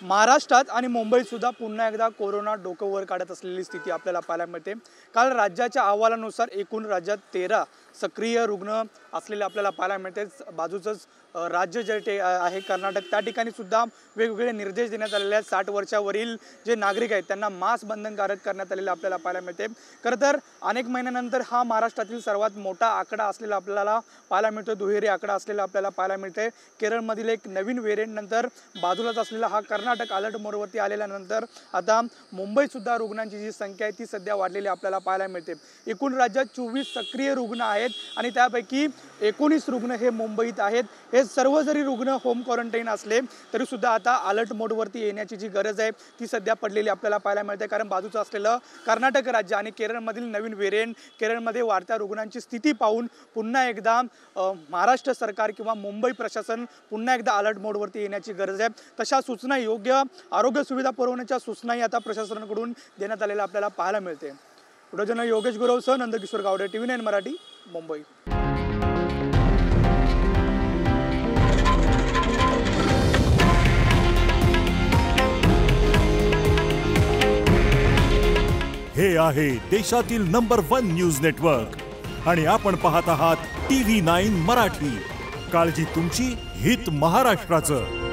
महाराष्ट्रात आणि मुंबईत सुद्धा पुन्हा एकदा कोरोना डोकं वर काढत असलेली स्थिती आपल्याला पाहायला मिळते। काल राज्याच्या अहवालानुसार एकूण राज्यात 13 सक्रिय रुग्ण असलेले आपल्याला पाहायला मिळते। बाजूचंच राज्य जे आहे कर्नाटक, त्या ठिकाणी सुद्धा वेगवेगळे निर्देश देण्यात आलेले आहेत। 60 वर्षावरील जे नागरिक आहेत त्यांना मास्क बंधनकारक करण्यात आलेले आपल्याला पाहायला मिळते। खरं तर अनेक महिन्यानंतर हा महाराष्ट्रातील सर्वात मोठा आकडा असलेला आपल्याला पाहायला मिळतो, दुहेरी आकडा असलेला आपल्याला पाहायला मिळते। केरळमधील एक नवीन व्हेरिएंट नंतर बाजूलाच असलेला हा कर्नाटक अलर्ट मोडवरती आलेल्यानंतर आता मुंबईत सुद्धा रुग्णांची जी संख्या आहे ती सध्या वाढलेली आपल्याला पाहायला मिळते। एकूण राज्यात 24 सक्रिय रुग्ण आहेत आणि त्यापैकी 19 रुग्ण हे मुंबईत आहेत। हे सर्व जरी रुग्ण होम क्वारंटाईन असले तरी सुद्धा आता अलर्ट मोडवरती येण्याची जी गरज आहे ती सध्या पडलेली आपल्याला पाहायला मिळते। कारण बाजूचं असलेलं कर्नाटक राज्य आणि केरळमधील नवीन व्हेरिएंट, केरळमध्ये वाढत्या रुग्णांची स्थिती पाहून पुन्हा एकदा महाराष्ट्र सरकार किंवा मुंबई प्रशासन पुन्हा एकदा अलर्ट मोडवरती येण्याची गरज आहे। तशा सूचना, योग्य आरोग्य सुविधा पुरवण्याच्या सूचनाही आता प्रशासनाकडून देण्यात आलेल्या आपल्याला पाहायला मिळते। व्हिडिओ योगेश गुरवसह नंदकिशोर गावडे, TV9 मराठी, मुंबई। हे आहे देशातील नंबर 1 न्यूज नेटवर्क आणि आपण पाहत आहात TV9 मराठी। काळजी तुमची, हित महाराष्ट्राचं।